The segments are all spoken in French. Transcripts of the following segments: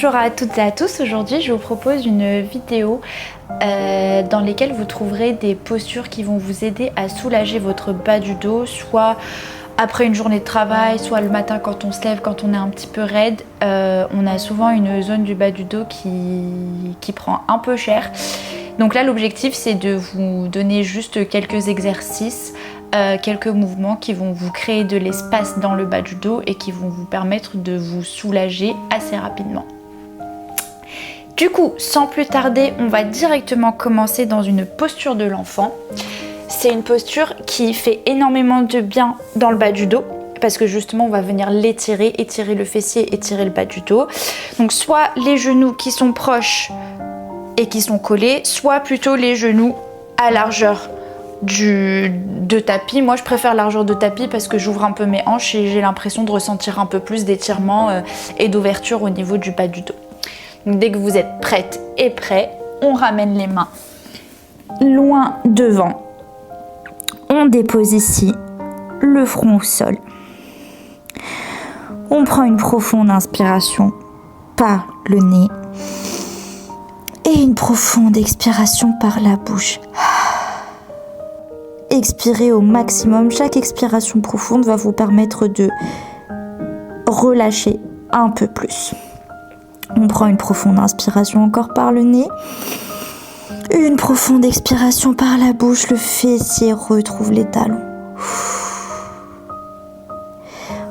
Bonjour à toutes et à tous, aujourd'hui je vous propose une vidéo dans laquelle vous trouverez des postures qui vont vous aider à soulager votre bas du dos, soit après une journée de travail, soit le matin quand on se lève, quand on est un petit peu raide. On a souvent une zone du bas du dos qui prend un peu cher. Donc là l'objectif c'est de vous donner juste quelques exercices, quelques mouvements qui vont vous créer de l'espace dans le bas du dos et qui vont vous permettre de vous soulager assez rapidement. Du coup, sans plus tarder, on va directement commencer dans une posture de l'enfant. C'est une posture qui fait énormément de bien dans le bas du dos parce que justement on va venir l'étirer, étirer le fessier, étirer le bas du dos. Donc soit les genoux qui sont proches et qui sont collés, soit plutôt les genoux à largeur de tapis. Moi je préfère largeur de tapis parce que j'ouvre un peu mes hanches et j'ai l'impression de ressentir un peu plus d'étirement et d'ouverture au niveau du bas du dos. Donc dès que vous êtes prête et prêt, on ramène les mains loin devant. On dépose ici le front au sol. On prend une profonde inspiration par le nez et une profonde expiration par la bouche. Expirez au maximum. Chaque expiration profonde va vous permettre de relâcher un peu plus. On prend une profonde inspiration encore par le nez. Une profonde expiration par la bouche. Le fessier retrouve les talons.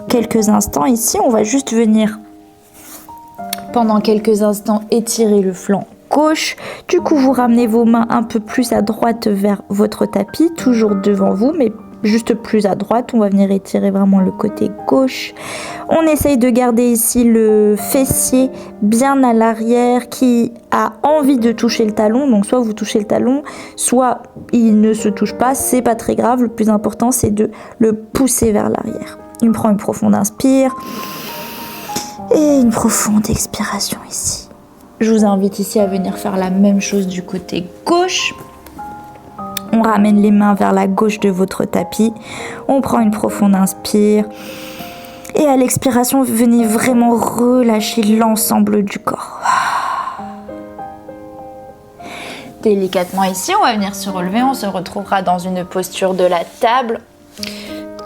Quelques instants ici, on va juste venir pendant quelques instants étirer le flanc gauche. Du coup, vous ramenez vos mains un peu plus à droite vers votre tapis, toujours devant vous, mais juste plus à droite. On va venir étirer vraiment le côté gauche. On essaye de garder ici le fessier bien à l'arrière qui a envie de toucher le talon. Donc soit vous touchez le talon, soit il ne se touche pas. C'est pas très grave. Le plus important, c'est de le pousser vers l'arrière. On prend une profonde inspire et une profonde expiration ici. Je vous invite ici à venir faire la même chose du côté gauche. On ramène les mains vers la gauche de votre tapis. On prend une profonde inspire. Et à l'expiration, venez vraiment relâcher l'ensemble du corps. Délicatement ici, on va venir se relever. On se retrouvera dans une posture de la table.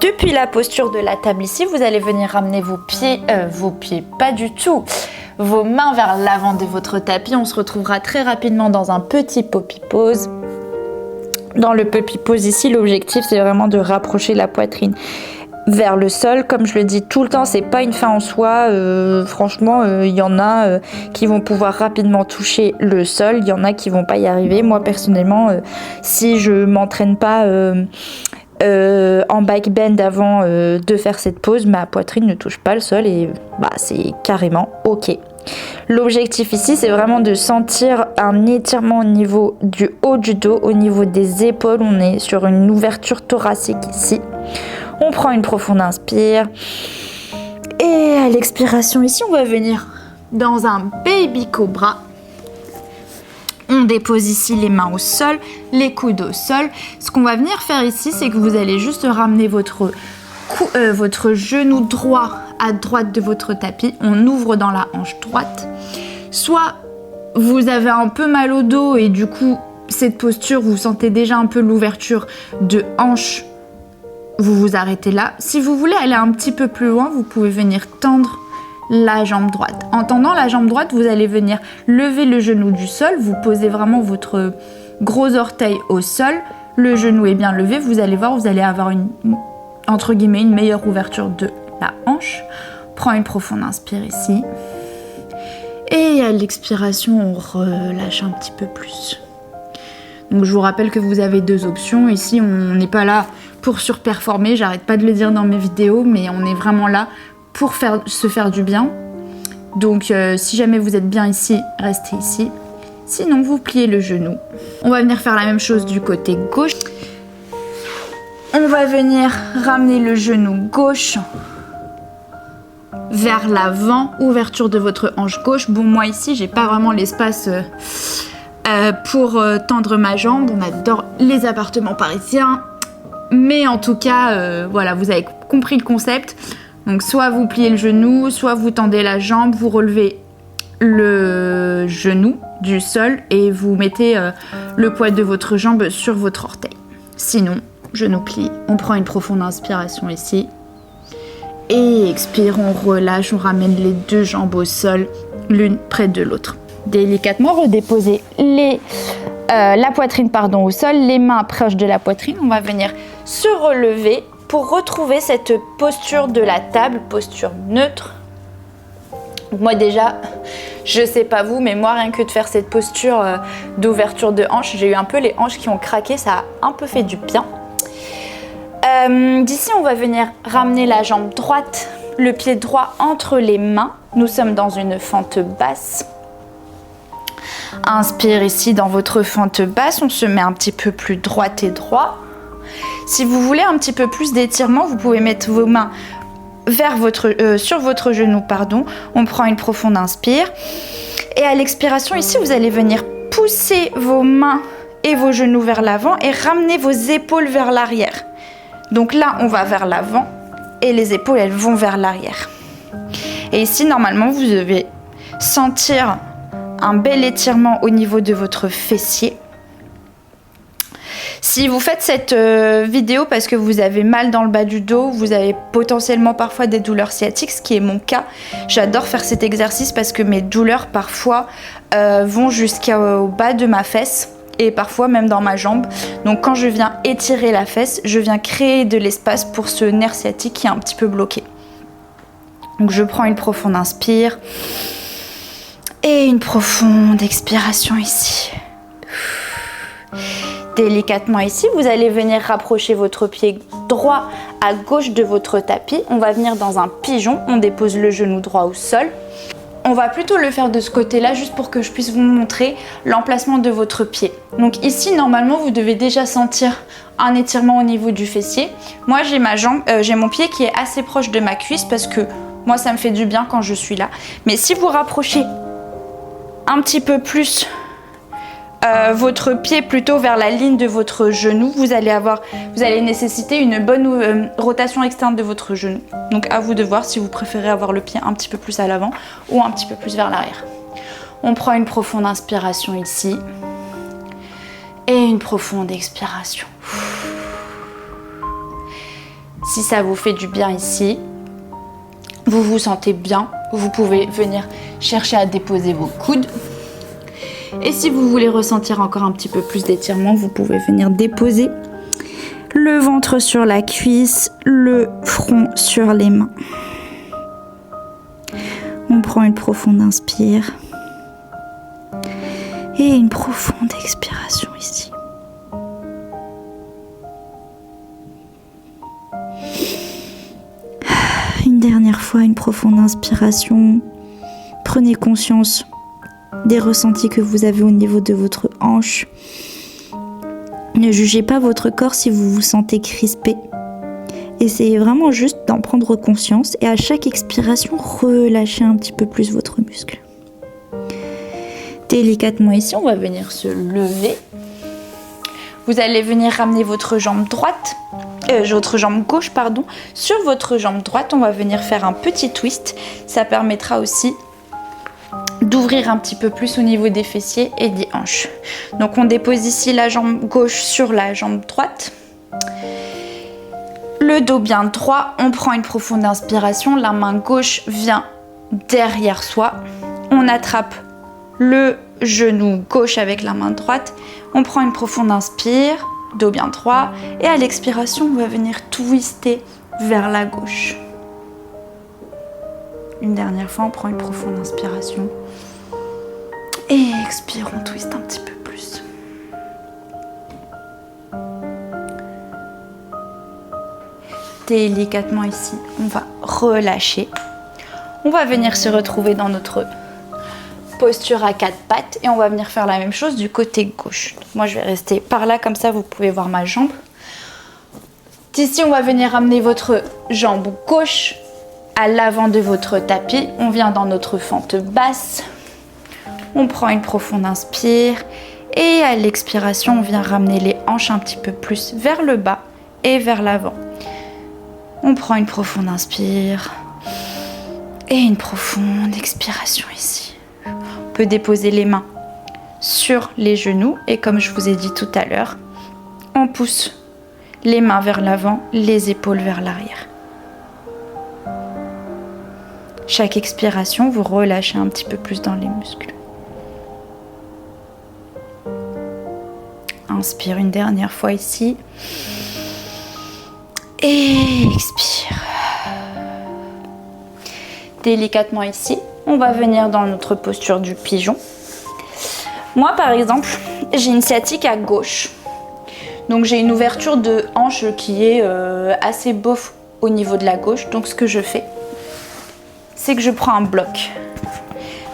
Depuis la posture de la table ici, vous allez venir ramener vos pieds, pas du tout, vos mains vers l'avant de votre tapis. On se retrouvera très rapidement dans un petit poppy pose. Dans le puppy pose ici, l'objectif c'est vraiment de rapprocher la poitrine vers le sol. Comme je le dis tout le temps, c'est pas une fin en soi. Franchement, il y en a qui vont pouvoir rapidement toucher le sol. Il y en a qui vont pas y arriver. Moi personnellement, si je m'entraîne pas en bike bend avant de faire cette pose, ma poitrine ne touche pas le sol et c'est carrément ok. L'objectif ici c'est vraiment de sentir un étirement au niveau du haut du dos, au niveau des épaules. On est sur une ouverture thoracique ici. On prend une profonde inspire et à l'expiration ici on va venir dans un baby cobra. On dépose ici les mains au sol, les coudes au sol. Ce qu'on va venir faire ici, c'est que vous allez juste ramener votre genou droit à droite de votre tapis. On ouvre dans la hanche droite. Soit vous avez un peu mal au dos et du coup, cette posture, vous sentez déjà un peu l'ouverture de hanche. Vous vous arrêtez là. Si vous voulez aller un petit peu plus loin, vous pouvez venir tendre la jambe droite. En tendant la jambe droite, vous allez venir lever le genou du sol. Vous posez vraiment votre gros orteil au sol. Le genou est bien levé. Vous allez voir, vous allez avoir entre guillemets, une meilleure ouverture de la hanche. Prends une profonde inspire ici. Et à l'expiration, on relâche un petit peu plus. Donc je vous rappelle que vous avez deux options. Ici, on n'est pas là pour surperformer. J'arrête pas de le dire dans mes vidéos, mais on est vraiment là pour se faire du bien. Donc si jamais vous êtes bien ici, restez ici. Sinon, vous pliez le genou. On va venir faire la même chose du côté gauche. On va venir ramener le genou gauche vers l'avant, ouverture de votre hanche gauche. Bon, moi ici, j'ai pas vraiment l'espace pour tendre ma jambe. On adore les appartements parisiens. Mais en tout cas, voilà, vous avez compris le concept. Donc soit vous pliez le genou, soit vous tendez la jambe, vous relevez le genou du sol et vous mettez le poids de votre jambe sur votre orteil. Sinon, genou plié. On prend une profonde inspiration ici. Et expire, on relâche, on ramène les deux jambes au sol, l'une près de l'autre. Délicatement, redéposez la poitrine au sol, les mains proches de la poitrine. On va venir se relever pour retrouver cette posture de la table, posture neutre. Moi déjà, je sais pas vous, mais moi rien que de faire cette posture d'ouverture de hanche, j'ai eu un peu les hanches qui ont craqué, ça a un peu fait du bien. D'ici, on va venir ramener la jambe droite, le pied droit entre les mains. Nous sommes dans une fente basse. Inspire ici dans votre fente basse, on se met un petit peu plus droite et droit. Si vous voulez un petit peu plus d'étirement, vous pouvez mettre vos mains sur votre genou. On prend une profonde inspire. Et à l'expiration, ici, vous allez venir pousser vos mains et vos genoux vers l'avant et ramener vos épaules vers l'arrière. Donc là, on va vers l'avant et les épaules, elles vont vers l'arrière. Et ici, normalement, vous devez sentir un bel étirement au niveau de votre fessier. Si vous faites cette vidéo parce que vous avez mal dans le bas du dos, vous avez potentiellement parfois des douleurs sciatiques, ce qui est mon cas. J'adore faire cet exercice parce que mes douleurs parfois vont jusqu'au bas de ma fesse. Et parfois même dans ma jambe. Donc quand je viens étirer la fesse, je viens créer de l'espace pour ce nerf sciatique qui est un petit peu bloqué. Donc je prends une profonde inspire et une profonde expiration ici. Délicatement ici, vous allez venir rapprocher votre pied droit à gauche de votre tapis. On va venir dans un pigeon, on dépose le genou droit au sol. On va plutôt le faire de ce côté-là, juste pour que je puisse vous montrer l'emplacement de votre pied. Donc ici, normalement, vous devez déjà sentir un étirement au niveau du fessier. Moi, j'ai mon pied qui est assez proche de ma cuisse parce que moi, ça me fait du bien quand je suis là. Mais si vous rapprochez un petit peu plus votre pied plutôt vers la ligne de votre genou, vous allez nécessiter une bonne rotation externe de votre genou. Donc à vous de voir si vous préférez avoir le pied un petit peu plus à l'avant ou un petit peu plus vers l'arrière. On prend une profonde inspiration ici et une profonde expiration. Si ça vous fait du bien ici, vous vous sentez bien, vous pouvez venir chercher à déposer vos coudes. Et si vous voulez ressentir encore un petit peu plus d'étirement, vous pouvez venir déposer le ventre sur la cuisse, le front sur les mains. On prend une profonde inspire et une profonde expiration ici. Une dernière fois, une profonde inspiration. Prenez conscience des ressentis que vous avez au niveau de votre hanche. Ne jugez pas votre corps si vous vous sentez crispé. Essayez vraiment juste d'en prendre conscience et à chaque expiration, relâchez un petit peu plus votre muscle. Délicatement ici, on va venir se lever. Vous allez venir ramener votre jambe gauche sur votre jambe droite. On va venir faire un petit twist. Ça permettra aussi d'ouvrir un petit peu plus au niveau des fessiers et des hanches. Donc on dépose ici la jambe gauche sur la jambe droite. Le dos bien droit, on prend une profonde inspiration, la main gauche vient derrière soi. On attrape le genou gauche avec la main droite. On prend une profonde inspire, dos bien droit. Et à l'expiration, on va venir twister vers la gauche. Une dernière fois, on prend une profonde inspiration. Et expire, on twist un petit peu plus. Délicatement ici, on va relâcher. On va venir se retrouver dans notre posture à quatre pattes et on va venir faire la même chose du côté gauche. Donc moi, je vais rester par là, comme ça, vous pouvez voir ma jambe. D'ici, on va venir ramener votre jambe gauche à l'avant de votre tapis. On vient dans notre fente basse. On prend une profonde inspire et à l'expiration, on vient ramener les hanches un petit peu plus vers le bas et vers l'avant. On prend une profonde inspire et une profonde expiration ici. peut déposer les mains sur les genoux et comme je vous ai dit tout à l'heure, on pousse les mains vers l'avant, les épaules vers l'arrière. Chaque expiration, vous relâchez un petit peu plus dans les muscles. Inspire une dernière fois ici. Et expire. Délicatement ici, on va venir dans notre posture du pigeon. Moi par exemple, j'ai une sciatique à gauche. Donc j'ai une ouverture de hanche qui est assez bof au niveau de la gauche. Donc ce que je fais, c'est que je prends un bloc.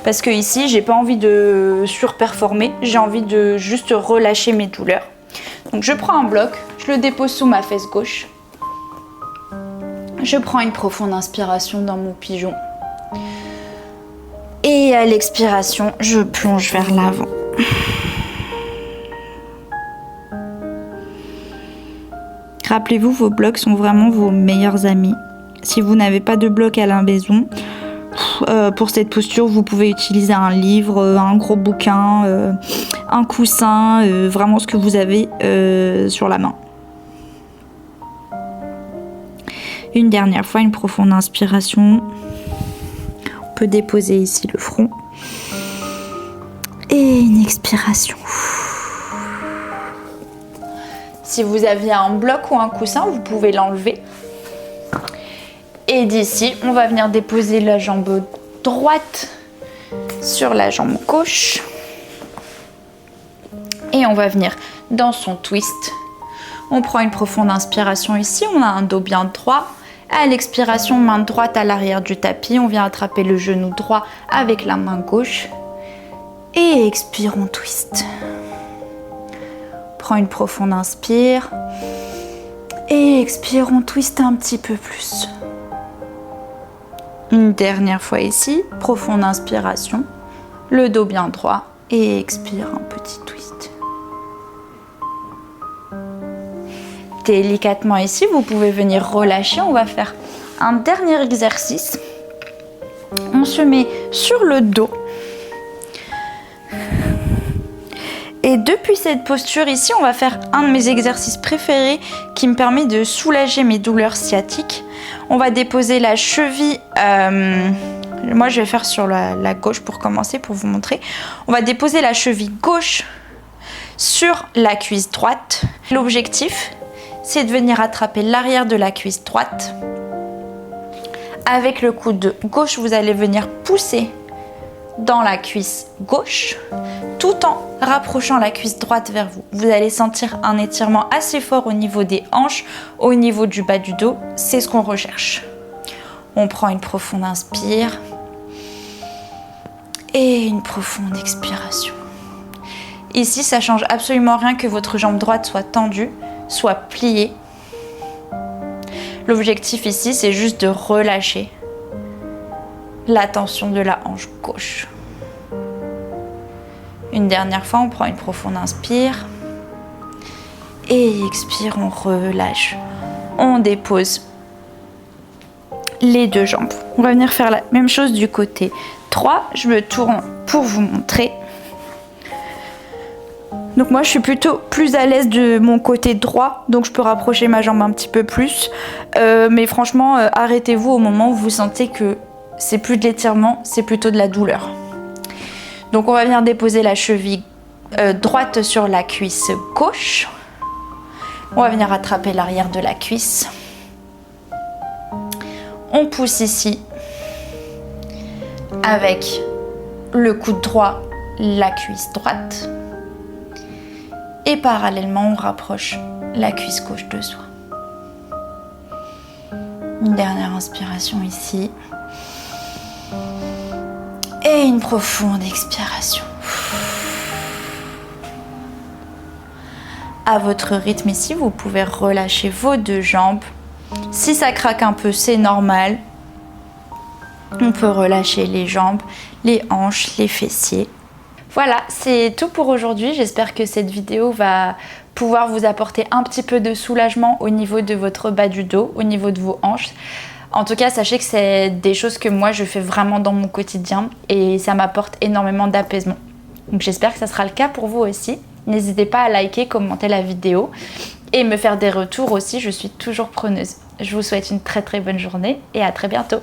Parce que ici, j'ai pas envie de surperformer, j'ai envie de juste relâcher mes douleurs. Donc je prends un bloc, je le dépose sous ma fesse gauche. Je prends une profonde inspiration dans mon pigeon. Et à l'expiration, je plonge vers l'avant. Rappelez-vous, vos blocs sont vraiment vos meilleurs amis. Si vous n'avez pas de bloc à la maison, pour cette posture, vous pouvez utiliser un livre, un gros bouquin, un coussin, vraiment ce que vous avez sur la main. Une dernière fois, une profonde inspiration. On peut déposer ici le front. Et une expiration. Si vous aviez un bloc ou un coussin, vous pouvez l'enlever. Et d'ici, on va venir déposer la jambe droite sur la jambe gauche. Et on va venir dans son twist. On prend une profonde inspiration ici, on a un dos bien droit. À l'expiration, main droite à l'arrière du tapis. On vient attraper le genou droit avec la main gauche. Et expire, on twist. Prends une profonde inspire. Et expire, on twist un petit peu plus. Une dernière fois ici, profonde inspiration, le dos bien droit et expire un petit twist. Délicatement ici, vous pouvez venir relâcher, on va faire un dernier exercice. On se met sur le dos. Et depuis cette posture ici, on va faire un de mes exercices préférés qui me permet de soulager mes douleurs sciatiques. On va déposer la cheville, moi je vais faire sur la gauche pour commencer, pour vous montrer. On va déposer la cheville gauche sur la cuisse droite. L'objectif, c'est de venir attraper l'arrière de la cuisse droite. Avec le coude gauche, vous allez venir pousser dans la cuisse gauche, tout en rapprochant la cuisse droite vers vous. Vous allez sentir un étirement assez fort au niveau des hanches, au niveau du bas du dos. C'est ce qu'on recherche. On prend une profonde inspire et une profonde expiration. Ici, ça change absolument rien que votre jambe droite soit tendue, soit pliée. L'objectif ici, c'est juste de relâcher la tension de la hanche gauche. Une dernière fois, on prend une profonde inspire et expire, on relâche. On dépose les deux jambes. On va venir faire la même chose du côté droit. Je me tourne pour vous montrer. Donc moi, je suis plutôt plus à l'aise de mon côté droit, donc je peux rapprocher ma jambe un petit peu plus. Mais franchement, arrêtez-vous au moment où vous sentez que c'est plus de l'étirement, c'est plutôt de la douleur. Donc on va venir déposer la cheville droite sur la cuisse gauche. On va venir attraper l'arrière de la cuisse. On pousse ici avec le coude droit, la cuisse droite. Et parallèlement, on rapproche la cuisse gauche de soi. Une dernière inspiration ici. Et une profonde expiration. À votre rythme ici, vous pouvez relâcher vos deux jambes. Si ça craque un peu, c'est normal. On peut relâcher les jambes, les hanches, les fessiers. Voilà, c'est tout pour aujourd'hui. J'espère que cette vidéo va pouvoir vous apporter un petit peu de soulagement au niveau de votre bas du dos, au niveau de vos hanches. En tout cas, sachez que c'est des choses que moi je fais vraiment dans mon quotidien et ça m'apporte énormément d'apaisement. Donc j'espère que ça sera le cas pour vous aussi. N'hésitez pas à liker, commenter la vidéo et me faire des retours aussi, je suis toujours preneuse. Je vous souhaite une très très bonne journée et à très bientôt.